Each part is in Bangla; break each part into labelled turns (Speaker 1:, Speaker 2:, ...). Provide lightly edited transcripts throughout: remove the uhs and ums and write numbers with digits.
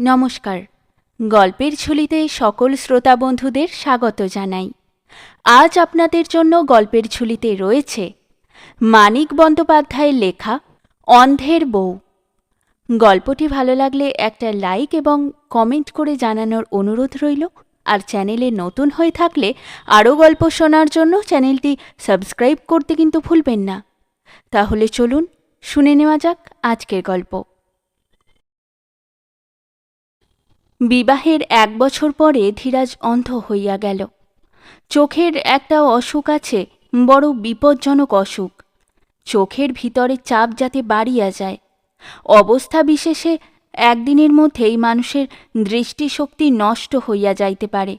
Speaker 1: নমস্কার। গল্পের ঝুলিতে সকল শ্রোতা বন্ধুদের স্বাগত জানাই। আজ আপনাদের জন্য গল্পের ঝুলিতে রয়েছে মানিক বন্দ্যোপাধ্যায়ের লেখা অন্ধের বউ। গল্পটি ভালো লাগলে একটা লাইক এবং কমেন্ট করে জানানোর অনুরোধ রইল। আর চ্যানেলে নতুন হয়ে থাকলে আরও গল্প শোনার জন্য চ্যানেলটি সাবস্ক্রাইব করতে কিন্তু ভুলবেন না। তাহলে চলুন শুনে নেওয়া যাক আজকের গল্প। বিবাহের 1 বছর পরে ধীরাজ অন্ধ হইয়া গেল। চোখের একটা অসুখ আছে, বড় বিপজ্জনক অসুখ। চোখের ভিতরে চাপ যাতে বাড়িয়া যায়, অবস্থা বিশেষে একদিনের মধ্যেই মানুষের দৃষ্টিশক্তি নষ্ট হইয়া যাইতে পারে।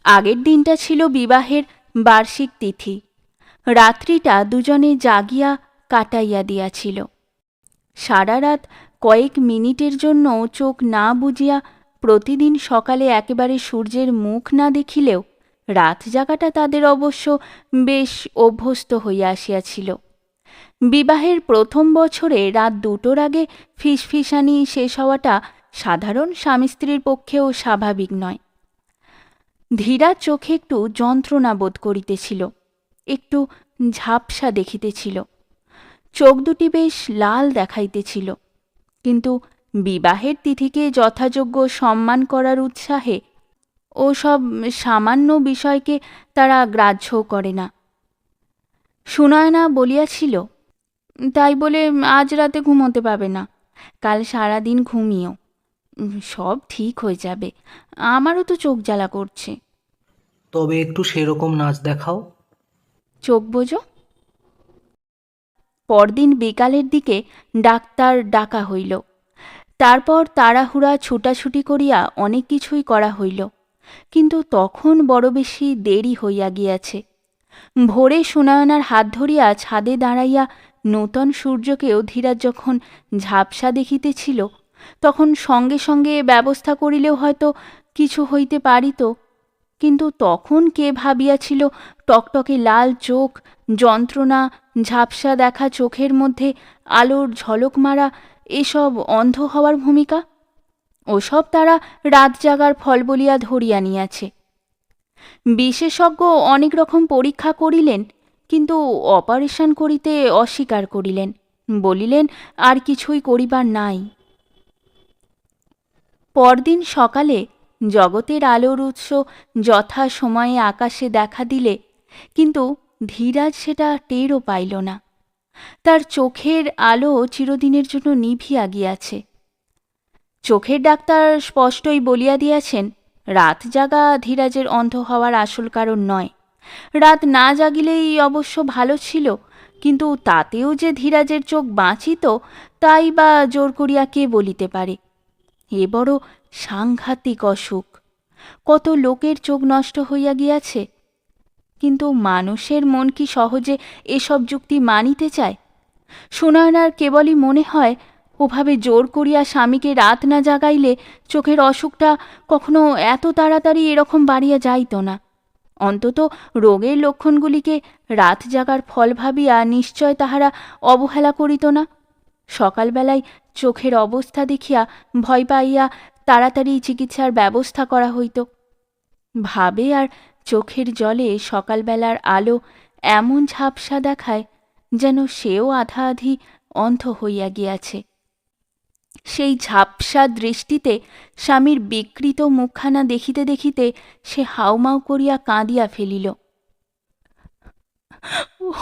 Speaker 1: আগের দিনটা ছিল বিবাহের বার্ষিক তিথি। রাত্রিটা দুজনে জাগিয়া কাটাইয়া দিয়াছিল। সারা রাত কয়েক মিনিটের জন্য চোখ না বুজিয়া প্রতিদিন সকালে একেবারে সূর্যের মুখ না দেখিলেও রাত জাগাটা তাদের অবশ্য বেশ অভ্যস্ত হইয়া আসিয়াছিল। বিবাহের প্রথম বছরে রাত 2টোর আগে ফিসফিসানি শেষ হওয়াটা সাধারণ স্বামী স্ত্রীর পক্ষেও স্বাভাবিক নয়। ধীরাজ চোখে একটু যন্ত্রণা বোধ করিতেছিল, একটু ঝাপসা দেখিতেছিল, চোখ দুটি বেশ লাল দেখাইতেছিল। কিন্তু বিবাহের তিথিকে যথাযোগ্য সম্মান করার উৎসাহে ও সব সামান্য বিষয়কে তারা গ্রাহ্য করে না। সুনয়না বলিয়াছিল, তাই বলে আজ রাতে ঘুমোতে পাবে না, কাল সারাদিন ঘুমিও, সব ঠিক হয়ে যাবে, আমারও তো চোখ জ্বালা করছে।
Speaker 2: তবে একটু সেরকম নাচ দেখাও।
Speaker 1: চোখ বোঝো। পরদিন বিকালের দিকে ডাক্তার ডাকা হইল। তারপর তাড়াহুড়া ছুটাছুটি করিয়া অনেক কিছুই করা হইল, কিন্তু তখন বড় বেশি দেরি হইয়া গিয়াছে। ভোরে সুনয়নার হাত ধরিয়া ছাদে দাঁড়াইয়া নূতন সূর্যকেও ধীরাজ যখন ঝাপসা দেখিতেছিল, তখন সঙ্গে সঙ্গে ব্যবস্থা করিলেও হয়তো কিছু হইতে পারিত। কিন্তু তখন কে ভাবিয়াছিল টকটকে লাল চোখ, যন্ত্রণা, ঝাপসা দেখা চোখের মধ্যে আলোর ঝলক মারা এসব অন্ধ হওয়ার ভূমিকা? ওসব তারা রাত জাগার ফল বলিয়া ধরিয়া নিয়াছে। বিশেষজ্ঞ অনেক রকম পরীক্ষা করিলেন, কিন্তু অপারেশন করিতে অস্বীকার করিলেন, বলিলেন আর কিছুই করিবার নাই। পরদিন সকালে জগতের আলোর উৎস যথা সময়ে আকাশে দেখা দিলে, কিন্তু ধীরাজ সেটা টেরও পাইল না। তার চোখের আলো চিরদিনের জন্য নিভিয়া গিয়াছে। চোখের ডাক্তার স্পষ্টই বলিয়া দিয়াছেন, রাত জাগা ধীরাজের অন্ধ হওয়ার আসল কারণ নয়। রাত না জাগিলেই অবশ্য ভালো ছিল, কিন্তু তাতেও যে ধীরাজের চোখ বাঁচিত, তাই বা জোর করিয়া কে বলিতে পারে? এ বড় সাংঘাতিক অসুখ। কত লোকের চোখ নষ্ট হইয়া গিয়াছে, কিন্তু মানুষের মন কি সহজে এসব যুক্তি মানিতে চায়? সুনয়নার কেবলই মনে হয়, ওভাবে জোর করিয়া স্বামীকে রাত না জাগাইলে চোখের অসুখটা কখনো এত তাড়াতাড়ি এরকম বাড়িয়া যাইত না। অন্তত রোগের লক্ষণগুলিকে রাত জাগার ফল ভাবিয়া নিশ্চয় তাহারা অবহেলা করিত না। সকালবেলায় চোখের অবস্থা দেখিয়া ভয় পাইয়া তাড়াতাড়ি চিকিৎসার ব্যবস্থা করা হইত। ভাবে আর চোখের জলে সকালবেলার আলো এমন ঝাপসা দেখায়, যেন সেও আধা আধি অন্ধ হইয়া গিয়াছে। সেই ঝাপসা দৃষ্টিতে স্বামীর বিকৃত মুখখানা দেখিতে দেখিতে সে হাউমাউ করিয়া কাঁদিয়া ফেলিল।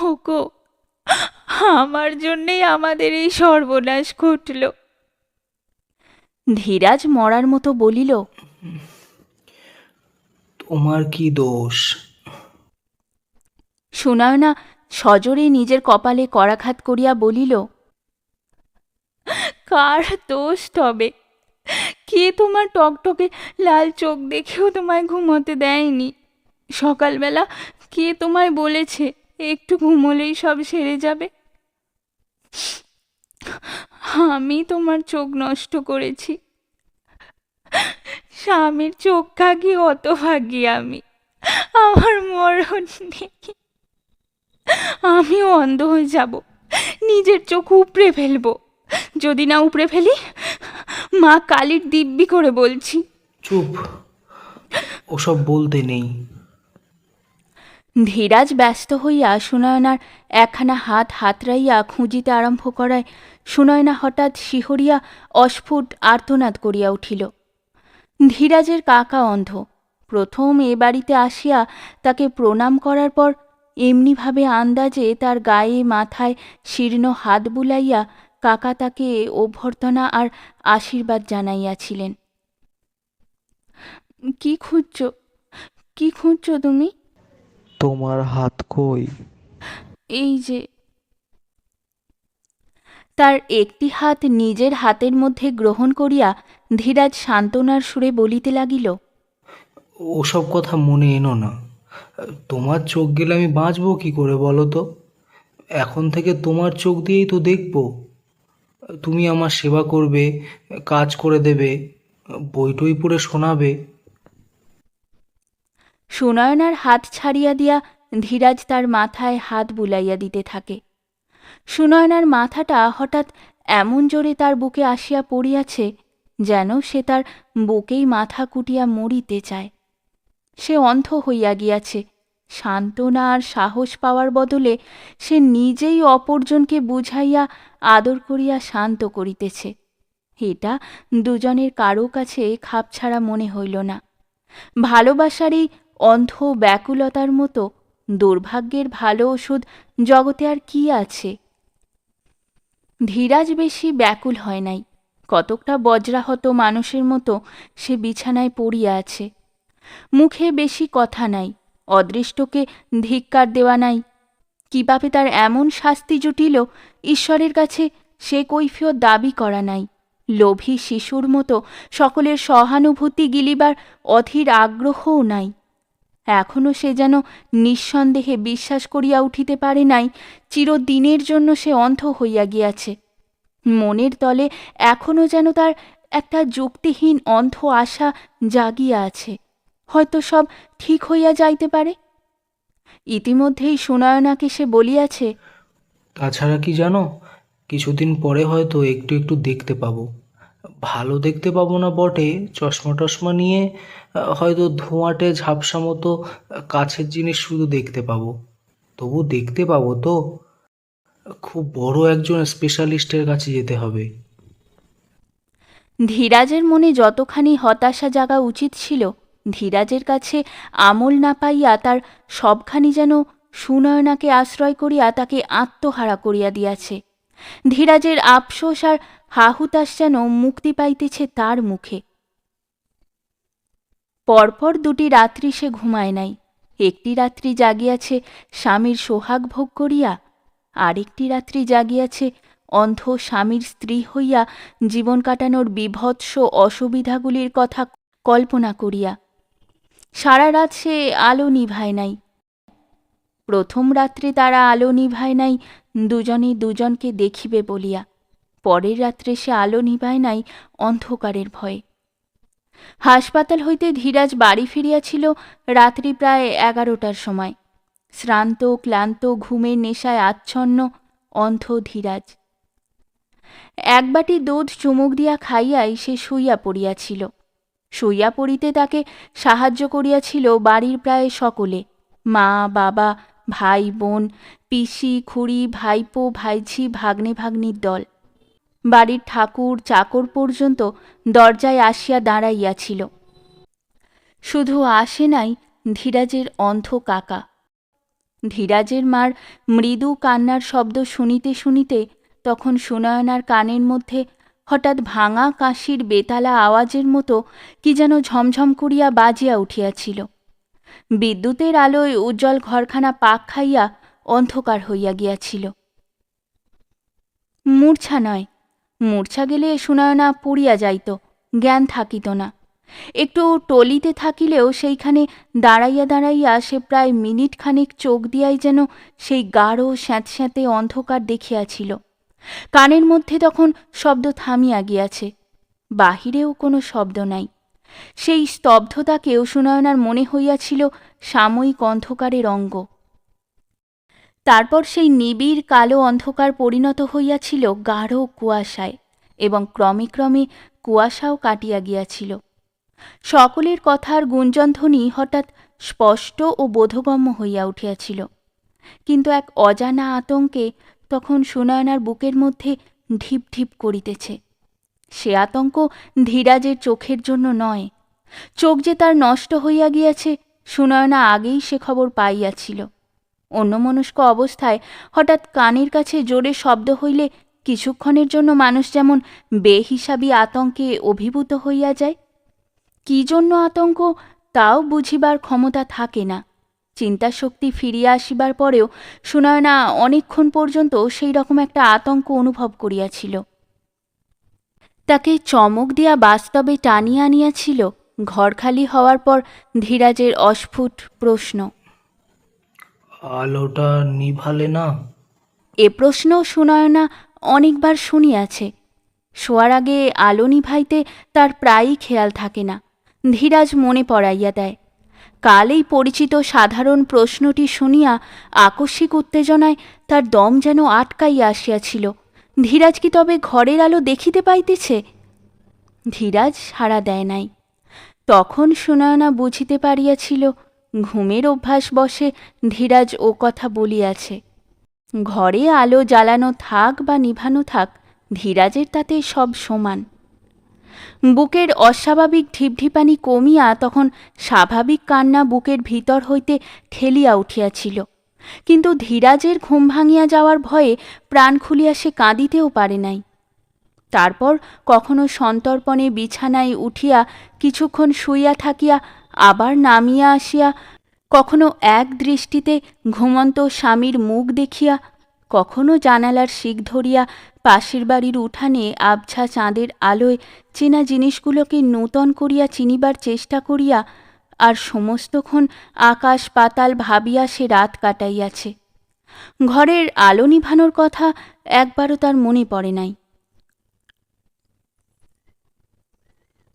Speaker 1: ওগো, আমার জন্যেই আমাদের এই সর্বনাশ ঘটল। ধীরাজ মরার মতো বলিল,
Speaker 2: তোমার কি দোষ?
Speaker 1: সুনয়না সজোরে নিজের কপালে করাঘাত করিয়া বলিল, কার দোষ তবে? কে তোমার টকটকে লাল চোখ দেখেও তোমায় ঘুমোতে দেয়নি? সকালবেলা কে তোমায় বলেছে একটু ঘুমোলেই সব সেরে যাবে? আমি তোমার চোখ নষ্ট করেছি। স্বামীর চোখ কাকি হতভাগী আমি, আমার মরণ নেই। আমিও অন্ধ হয়ে যাব, নিজের চোখ উপড়ে ফেলবো। যদি না উপড়ে ফেলি, মা কালীর দিব্যি করে বলছি।
Speaker 2: চুপ, ওসব বলতে নেই।
Speaker 1: ধীরাজ ব্যস্ত হইয়া সুনয়নার একখানা হাত হাতড়াইয়া খুঁজিতে আরম্ভ করায় সুনয়না হঠাৎ শিহরিয়া অস্ফুট আর্তনাদ করিয়া উঠিল। ধীরাজের কাকা অন্ধ। প্রথম এ বাড়িতে আসিয়া তাকে প্রণাম করার পর এমনিভাবে আন্দাজে তার গায়ে মাথায় শীর্ণ হাত বুলাইয়া কাকা তাকে অভ্যর্থনা আর আশীর্বাদ জানাইয়াছিলেন। কি খুঁজছ, কি খুঁজছ তুমি?
Speaker 3: তোমার হাত কই?
Speaker 1: এই যে। তার একটি হাত নিজের হাতের মধ্যে গ্রহণ করিয়া ধীরাজ সান্ত্বনার সুরে বলিতে লাগিল,
Speaker 2: ওসব কথা মনে এনো না। তোমার চোখ গেলে আমি বাঁচবো কি করে বলো তো? এখন থেকে তোমার চোখ দিয়েই তো দেখবো। তুমি আমার সেবা করবে, কাজ করে দেবে, বই টই পড়ে শোনাবে।
Speaker 1: সুনয়নার হাত ছাড়িয়া দিয়া ধীরাজ তার মাথায় হাত বুলাইয়া দিতে থাকে। সুনয়নার মাথাটা হঠাৎ এমন জোরে তার বুকে আসিয়া পড়িয়াছে যেন সে তার বুকেই মাথা কুটিয়া মরিতে চায়। সে অন্ধ হইয়া গিয়াছে। সান্ত্বনা আর সাহস পাওয়ার বদলে সে নিজেই অপরজনকে বুঝাইয়া আদর করিয়া শান্ত করিতেছে। এটা দুজনের কারো কাছে খাপছাড়া মনে হইল না। ভালোবাসার এই অন্ধ ব্যাকুলতার মতো দুর্ভাগ্যের ভালো ওষুধ জগতে আর কি আছে? ধীরাজ বেশি ব্যাকুল হয় নাই। কতকটা বজ্রাহত মানুষের মতো সে বিছানায় পড়িয়া আছে। মুখে বেশি কথা নাই, অদৃষ্টকে ধিক্কার দেওয়া নাই। কিভাবে তার এমন শাস্তি জুটিল ঈশ্বরের কাছে সে কৈফিয়ত দাবি করা নাই। লোভী শিশুর মতো সকলের সহানুভূতি গিলিবার অধীর আগ্রহও নাই। এখনও সে যেন নিঃসন্দেহে বিশ্বাস করিয়া উঠিতে পারে নাই চিরদিনের জন্য সে অন্ধ হইয়া গিয়াছে। মনের তলে এখনও যেন তার একটা যুক্তিহীন অন্ধ আশা জাগিয়া আছে, হয়তো সব ঠিক হইয়া যাইতে পারে। ইতিমধ্যেই সুনয়নাকে সে বলিয়াছে,
Speaker 2: তাছাড়া কি জানো, কিছুদিন পরে হয়তো একটু একটু দেখতে পাবো। ভালো দেখতে পাবো না বটে, চশমা টশমা নিয়ে হয়তো ধোঁয়াটে ঝাপসা মতো কাছের জিনিস শুধু দেখতে পাবো। তবু দেখতে পাবো তো। খুব বড় একজন স্পেশালিস্টের কাছে যেতে হবে।
Speaker 1: ধীরাজের মনে যতখানি হতাশা জাগা উচিত ছিল, ধীরাজের কাছে আমল না পাইয়া তার সবখানি যেন সুনয়নাকে আশ্রয় করিয়া তাকে আত্মহারা করিয়া দিয়াছে। ধীরাজের আফসোস আর হাহুতাশ যেন মুক্তি পাইতেছে তার মুখে। পরপর দুটি রাত্রি সে ঘুমায় নাই। একটি রাত্রি জাগিয়াছে স্বামীর সোহাগ ভোগ করিয়া, আরেকটি রাত্রি জাগিয়াছে অন্ধ স্বামীর স্ত্রী হইয়া জীবন কাটানোর বিভৎস অসুবিধাগুলির কথা কল্পনা করিয়া। সারা রাত সে আলো নিভায় নাই। প্রথম রাত্রে তারা আলো নিভায় নাই দুজনে দুজনকে দেখিবে বলিয়া। পরের রাত্রে সে আলো নিভায় নাই অন্ধকারের ভয়ে। হাসপাতাল হইতে ধীরাজ বাড়ি ফিরিয়াছিল রাত্রি প্রায় 11টার সময়। শ্রান্ত ক্লান্ত ঘুমের নেশায় আচ্ছন্ন অন্ধ ধীরাজ। এক বাটি দুধ চুমুক দিয়া খাইয়াই সে শুইয়া পড়িয়াছিল। শুইয়া পড়িতে তাকে সাহায্য করিয়াছিল বাড়ির প্রায় সকলে, মা বাবা, ভাই বোন, পিসি খুড়ি, ভাইপো ভাইঝি, ভাগ্নে ভাগ্নির দল। বাড়ির ঠাকুর চাকর পর্যন্ত দরজায় আসিয়া দাঁড়াইয়াছিল। শুধু আসে নাই ধীরাজের অন্ধ কাকা। ধীরাজের মার মৃদু কান্নার শব্দ শুনিতে শুনিতে তখন সুনয়নার কানের মধ্যে হঠাৎ ভাঙা কাশির বেতালা আওয়াজের মতো কি যেন ঝমঝম করিয়া বাজিয়া উঠিয়াছিল। বিদ্যুতের আলোয় উজ্জ্বল ঘরখানা পাক খাইয়া অন্ধকার হইয়া গিয়াছিল। মূর্ছা নয়, মূর্ছা গেলে সুনয়না পড়িয়া যাইত, জ্ঞান থাকিত না। একটু টলিতে থাকিলেও সেইখানে দাঁড়াইয়া দাঁড়াইয়া সে প্রায় মিনিট খানেক চোখ দিয়াই যেন সেই গাঢ় স্যাঁতস্যাঁতে অন্ধকার দেখিয়াছিল। কানের মধ্যে তখন শব্দ থামিয়া গিয়াছে, বাহিরেও কোনো শব্দ নাই। সেই স্তব্ধতাকেও সুনয়নার মনে হইয়াছিল সাময়িক অন্ধকারের অঙ্গ। তারপর সেই নিবিড় কালো অন্ধকার পরিণত হইয়াছিল গাঢ় কুয়াশায় এবং ক্রমে ক্রমে কুয়াশাও কাটিয়া গিয়াছিল। সকলের কথার গুঞ্জনধ্বনি হঠাৎ স্পষ্ট ও বোধগম্য হইয়া উঠিয়াছিল, কিন্তু এক অজানা আতঙ্কে তখন সুনয়নার বুকের মধ্যে ঢিপ ঢিপ করিতেছে। সে আতঙ্ক ধীরাজের চোখের জন্য নয়। চোখ যে তার নষ্ট হইয়া গিয়াছে সুনয়না আগেই সে খবর পাইয়াছিল। অন্যমনস্ক অবস্থায় হঠাৎ কানের কাছে জোরে শব্দ হইলে কিছুক্ষণের জন্য মানুষ যেমন বেহিসাবি আতঙ্কে অভিভূত হইয়া যায়। কি জন্য আতঙ্ক তাও বুঝিবার ক্ষমতা থাকে না। চিন্তাশক্তি ফিরিয়া আসিবার পরেও সুনয়না অনেকক্ষণ পর্যন্ত সেই রকম একটা আতঙ্ক অনুভব করিয়াছিল। তাকে চমক দিয়া বাস্তবে টানিয়া আনিয়াছিল ঘর খালি হওয়ার পর ধীরাজের অস্ফুট প্রশ্ন,
Speaker 2: আলোটা নিভালে না?
Speaker 1: এ প্রশ্ন সুনয়না অনেকবার শুনিয়াছে। শোয়ার আগে আলো নিভাইতে তার প্রায়ই খেয়াল থাকে না। ধীরাজ মনে পড়াইয়া দেয়। কাল এই পরিচিত সাধারণ প্রশ্নটি শুনিয়া আকস্মিক উত্তেজনায় তার দম যেন আটকাইয়া আসিয়াছিল। ধীরাজ কি তবে ঘরের আলো দেখিতে পাইতেছে? ধীরাজ সাড়া দেয় নাই। তখন সুনয়না বুঝিতে পারিয়াছিল ঘুমের অভ্যাস বশে ধীরাজ ও কথা বলিয়াছে। ঘরে আলো জ্বালানো থাক বা নিভানো থাক, ধীরাজের তাতে সব সমান। বুকের অস্বাভাবিক ঢিপঢিপানি কমিয়া তখন স্বাভাবিক কান্না বুকের ভিতর হইতে ঠেলিয়া উঠিয়াছিল। কিন্তু ধীরাজের ঘুম ভাঙিয়া যাওয়ার ভয়ে প্রাণ খুলিয়া সে কাঁদিতেও পারে নাই। তারপর কখনো সন্তর্পণে বিছানায় উঠিয়া কিছুক্ষণ শুইয়া থাকিয়া আবার নামিয়া আসিয়া, কখনো এক দৃষ্টিতে ঘুমন্ত স্বামীর মুখ দেখিয়া, কখনো জানালার শিক ধরিয়া পাশের বাড়ির উঠানে আবছা চাঁদের আলোয় চেনা জিনিসগুলোকে নূতন করিয়া চিনিবার চেষ্টা করিয়া আর সমস্তক্ষণ আকাশ পাতাল ভাবিয়া সে রাত কাটাইয়াছে। ঘরের আলো নিভানোর কথা একবারও তার মনে পড়ে নাই।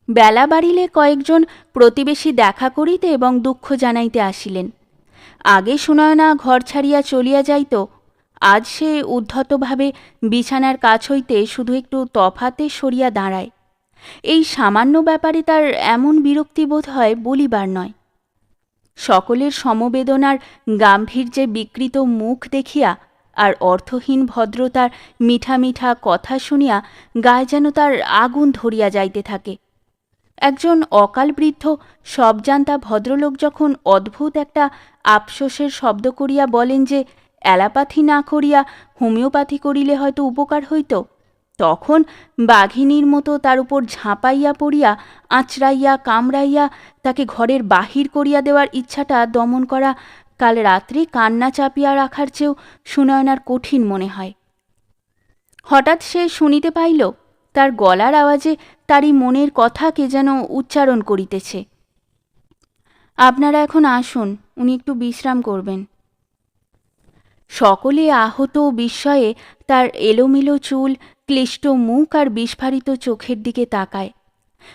Speaker 1: বেলা বাড়িলে কয়েকজন প্রতিবেশী দেখা করিতে এবং দুঃখ জানাইতে আসিলেন। আগে সুনয়না ঘর ছাড়িয়া চলিয়া যাইত, আজ সে উদ্ধতভাবে বিছানার কাছ হইতে শুধু একটু তফাতে সরিয়া দাঁড়ায়। এই সামান্য ব্যাপারে তার এমন বিরক্তি বোধ হয় বলিবার নয়। সকলের সমবেদনার গাম্ভীর্যে বিকৃত মুখ দেখিয়া আর অর্থহীন ভদ্রতার মিঠা মিঠা কথা শুনিয়া গায়ে যেন তার আগুন ধরিয়া যাইতে থাকে। একজন অকাল বৃদ্ধ সবজান্তা ভদ্রলোক যখন অদ্ভুত একটা আফসোসের শব্দ করিয়া বলেন যে অ্যালোপ্যাথি না করিয়া হোমিওপ্যাথি করিলে হয়তো উপকার হইত, তখন বাঘিনীর মতো তার উপর ঝাঁপাইয়া পড়িয়া আঁচড়াইয়া কামড়াইয়া তাকে ঘরের বাহির করিয়া দেওয়ার ইচ্ছাটা দমন করা কাল রাত্রে কান্না চাপিয়া রাখার চেয়েও সুনয়নার কঠিন মনে হয়। হঠাৎ সে শুনিতে পাইল তার গলার আওয়াজে তারই মনের কথা কে যেন উচ্চারণ করিতেছে, আপনারা এখন আসুন, উনি একটু বিশ্রাম করবেন। সকলে আহত বিস্ময়ে তার এলোমেলো চুল, ক্লিষ্ট মুখ আর বিস্ফারিত চোখের দিকে তাকায়।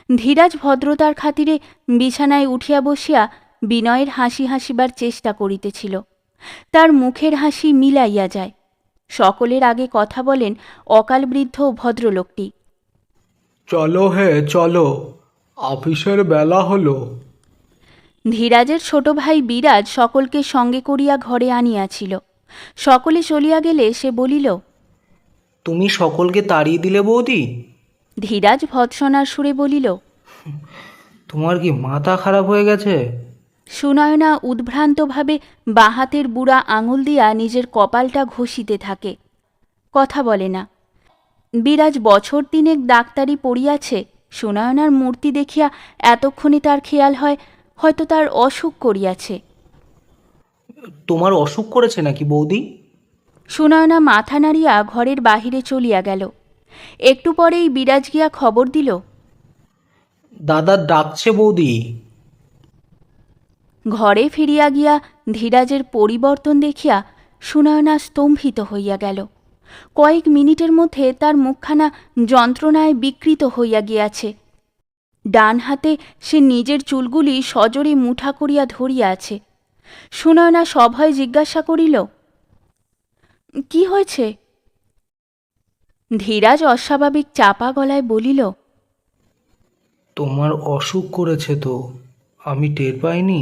Speaker 1: ধীরাজ ভদ্রতার খাতিরে বিছানায় উঠিয়া বসিয়া বিনয়ের হাসি হাসিবার চেষ্টা করিতেছিল। তার মুখের হাসি মিলাইয়া যায়। সকলের আগে কথা বলেন অকাল বৃদ্ধ ভদ্রলোকটি।
Speaker 2: চলো হে চলো, অফিসের বেলা হলো।
Speaker 1: ধীরাজের ছোট ভাই বিরাজ সকলকে সঙ্গে করিয়া ঘরে আনিয়াছিল। সকলে চলিয়া গেলে সে বলিল,
Speaker 2: তুমি সকলকে তাড়িয়ে দিলে বৌদি?
Speaker 1: ধীরাজ ভৎসনার সুরে বলিল,
Speaker 2: তোমার কি মাথা খারাপ হয়ে গেছে?
Speaker 1: সুনয়না উদ্ভ্রান্তভাবে বাঁ হাতের বুড়া আঙুল দিয়া নিজের কপালটা ঘষিতে থাকে, কথা বলে না। বিরাজ বছর তিনেক ডাক্তারি পড়িয়াছে। সুনয়নার মূর্তি দেখিয়া এতক্ষণে তার খেয়াল হয় হয়তো তার অসুখ করিয়াছে।
Speaker 2: তোমার অসুখ করেছে নাকি বৌদি?
Speaker 1: সুনয়না মাথা নাড়িয়া ঘরের বাহিরে চলিয়া গেল। একটু পরেই বিরাজ গিয়া খবর দিল,
Speaker 2: দাদা ডাকছে বৌদি।
Speaker 1: ঘরে ফিরিয়া গিয়া ধীরাজের পরিবর্তন দেখিয়া সুনয়না স্তম্ভিত হইয়া গেল। কয়েক মিনিটের মধ্যে তার মুখখানা যন্ত্রণায় বিকৃত হইয়া গিয়াছে। ডান হাতে সে নিজের চুলগুলি সজোরে মুঠা করিয়া ধরিয়া আছে। সুনয়না সভয়ে জিজ্ঞাসা করিল, কি হয়েছে? ধীরাজ অস্বাভাবিক চাপা গলায় বলিল,
Speaker 2: তোমার অসুখ করেছে তো, আমি টের পাইনি?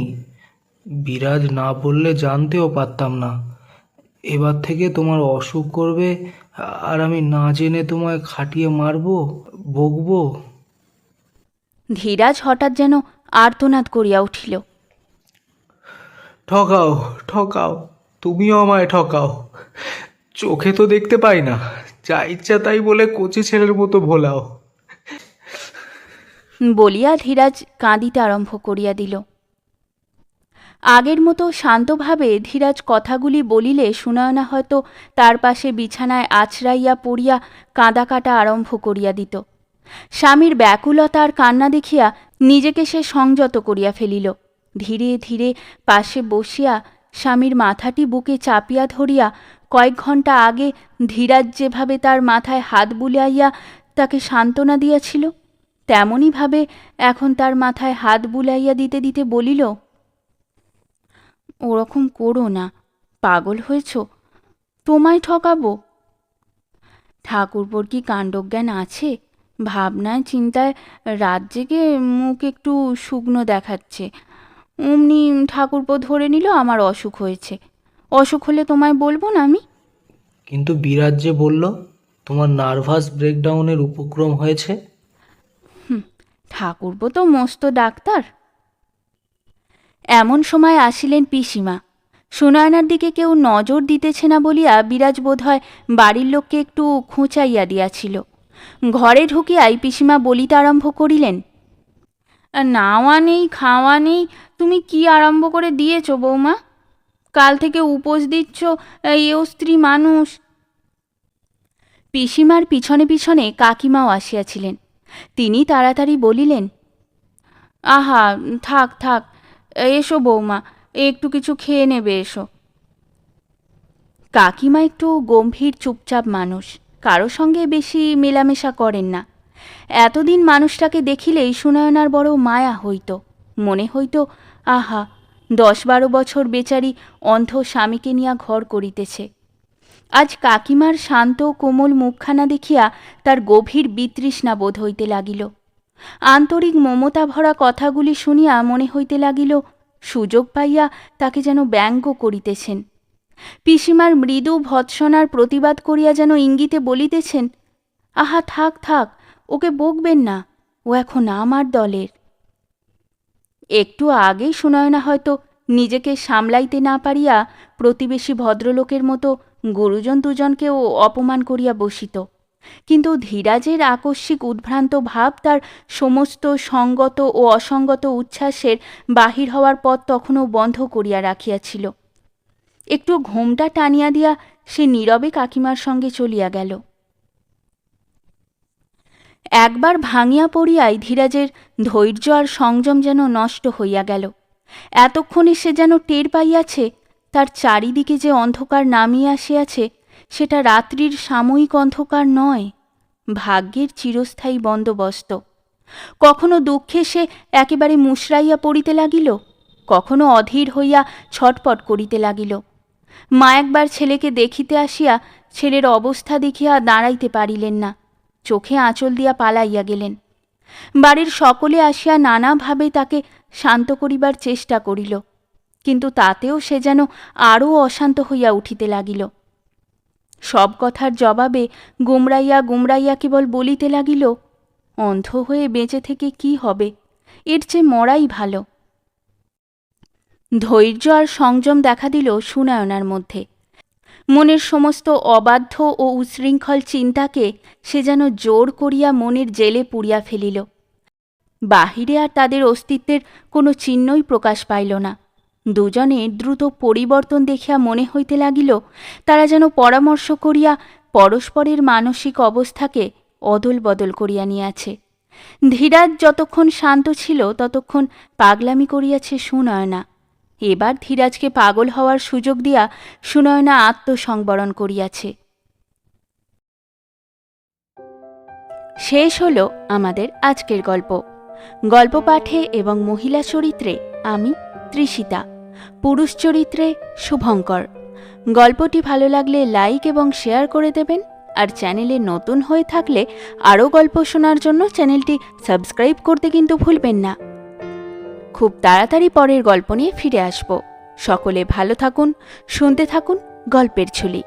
Speaker 2: বিরাজ না বললে জানতেও পারতাম না। এবার থেকে তোমার অসুখ করবে, আর আমি না জেনে তোমায় খাটিয়ে মারবো, বকবো।
Speaker 1: ধীরাজ হঠাৎ যেন আর্তনাদ করিয়া উঠিল।
Speaker 2: ঠকাও, ঠকাও, তুমিও আমায় ঠকাও। চোখে তো দেখতে পাই না, যা ইচ্ছা তাই বলে কচি ছেলের মতো ভোলাও।
Speaker 1: বলিয়া ধীরাজ কাঁদিতে আরম্ভ করিয়া দিল। আগের মতো শান্তভাবে ধীরাজ কথাগুলি বলিলে সুনয়না হয়তো তার পাশে বিছানায় আছড়াইয়া পড়িয়া কাঁদা কাটা আরম্ভ করিয়া দিত। স্বামীর ব্যাকুলতা আর কান্না দেখিয়া নিজেকে সে সংযত করিয়া ফেলিল। ধীরে ধীরে পাশে বসিয়া স্বামীর মাথাটি বুকে চাপিয়া ধরিয়া কয়েক ঘণ্টা আগে ধীরাজ যেভাবে তার মাথায় হাত বুলাইয়া তাকে সান্ত্বনা দিয়াছিল, তেমনিভাবে এখন তার মাথায় হাত বুলাইয়া দিতে দিতে বলিল, ওরকম করো না, পাগল হয়েছ? তোমায় ঠকাবো? ঠাকুরপোর কি কাণ্ডজ্ঞান আছে? ভাবনায় চিন্তায় রাত জেগে মুখ একটু শুকনো দেখাচ্ছে, অমনি ঠাকুরপো ধরে নিল আমার অসুখ হয়েছে। অসুখ হলে তোমায় বলবো না আমি?
Speaker 2: কিন্তু বিরাজ যে বলল তোমার নার্ভাস ব্রেকডাউনের উপক্রম হয়েছে।
Speaker 1: ঠাকুরপো তো মস্ত ডাক্তার। এমন সময় আসিলেন পিসিমা। সুনয়নার দিকে কেউ নজর দিতেছে না বলিয়া বিরাজ বোধহয় বাড়ির লোককে একটু খোঁচাইয়া দিয়াছিল। ঘরে ঢুকিয়াই পিসিমা বলিতে আরম্ভ করিলেন, নাওয়া নেই খাওয়া নেই, তুমি কি আরম্ভ করে দিয়েছ বৌমা? কাল থেকে উপোস দিচ্ছ, এও স্ত্রী মানুষ। পিসিমার পিছনে পিছনে কাকিমাও আসিয়াছিলেন। তিনি তাড়াতাড়ি বলিলেন, আহা থাক থাক, এসো বৌমা, একটু কিছু খেয়ে নেবে, এসো। কাকিমা একটু গম্ভীর চুপচাপ মানুষ, কারো সঙ্গে বেশি মেলামেশা করেন না। এতদিন মানুষটাকে দেখিলেই সুনয়নার বড় মায়া হইত। মনে হইত, আহা 10-12 বছর বেচারি অন্ধ স্বামীকে নিয়া ঘর করিতেছে। আজ কাকিমার শান্ত কোমল মুখখানা দেখিয়া তার গভীর বিতৃষ্ণা বোধ হইতে লাগিল। আন্তরিক মমতা ভরা কথাগুলি শুনিয়া মনে হইতে লাগিল সুযোগ পাইয়া তাকে যেন ব্যঙ্গ করিতেছেন। পিসিমার মৃদু ভৎসনার প্রতিবাদ করিয়া যেন ইঙ্গিতে বলিতেছেন, আহা থাক থাক, ওকে বকবেন না, ও এখন আমার দলের। একটু আগেই সুনয়না হয়তো নিজেকে সামলাইতে না পারিয়া প্রতিবেশী ভদ্রলোকের মতো গুরুজন দুজনকেও অপমান করিয়া বসিত, কিন্তু ধীরাজের আকস্মিক উদ্ভ্রান্ত ভাব তার সমস্ত সঙ্গত ও অসঙ্গত উচ্ছ্বাসের বাহির হওয়ার পথ তখনও বন্ধ করিয়া রাখিয়াছিল। একটু ঘোমটা টানিয়া দিয়া সে নীরবে কাকিমার সঙ্গে চলিয়া গেল। একবার ভাঙিয়া পড়িয়াই ধীরাজের ধৈর্য আর সংযম যেন নষ্ট হইয়া গেল। এতক্ষণে সে যেন টের পাইয়াছে তার চারিদিকে যে অন্ধকার নামিয়া আসিয়াছে সেটা রাত্রির সাময়িক অন্ধকার নয়, ভাগ্যের চিরস্থায়ী বন্দোবস্ত। কখনো দুঃখে সে একেবারে মুশরাইয়া পড়িতে লাগিল, কখনো অধীর হইয়া ছটপট করিতে লাগিল। মা একবার ছেলেকে দেখিতে আসিয়া ছেলের অবস্থা দেখিয়া দাঁড়াইতে পারিলেন না, চোখে আঁচল দিয়া পালাইয়া গেলেন। বাড়ির সকলে আসিয়া নানাভাবে তাকে শান্ত করিবার চেষ্টা করিল, কিন্তু তাতেও সে যেন আরও অশান্ত হইয়া উঠিতে লাগিল। সব কথার জবাবে গুমরাইয়া গুমরাইয়া কেবল বলিতে লাগিল, অন্ধ হয়ে বেঁচে থেকে কি হবে, এর চেয়ে মরাই ভালো। ধৈর্য আর সংযম দেখা দিল সুনয়নার মধ্যে। মনের সমস্ত অবাধ্য ও উচ্ছৃঙ্খল চিন্তাকে সে যেন জোর করিয়া মনের জেলে পুড়িয়া ফেলিল। বাহিরে আর তাদের অস্তিত্বের কোনো চিহ্নই প্রকাশ পাইল না। দুজনে দ্রুত পরিবর্তন দেখিয়া মনে হইতে লাগিল তারা যেন পরামর্শ করিয়া পরস্পরের মানসিক অবস্থাকে অদল বদল করিয়া নিয়াছে। ধীরাজ যতক্ষণ শান্ত ছিল ততক্ষণ পাগলামি করিয়াছে সুনয়না। এবার ধীরাজকে পাগল হওয়ার সুযোগ দিয়া সুনয়না আত্মসংবরণ করিয়াছে। শেষ হল আমাদের আজকের গল্প। গল্প পাঠে এবং মহিলা চরিত্রে আমি তৃষিতা, পুরুষ চরিত্রে শুভঙ্কর। গল্পটি ভালো লাগলে লাইক এবং শেয়ার করে দেবেন আর চ্যানেলে নতুন হয়ে থাকলে আরও গল্প শোনার জন্য চ্যানেলটি সাবস্ক্রাইব করতে কিন্তু ভুলবেন না। খুব তাড়াতাড়ি পরের গল্প নিয়ে ফিরে আসব। সকলে ভালো থাকুন, শুনতে থাকুন গল্পের ঝুলি।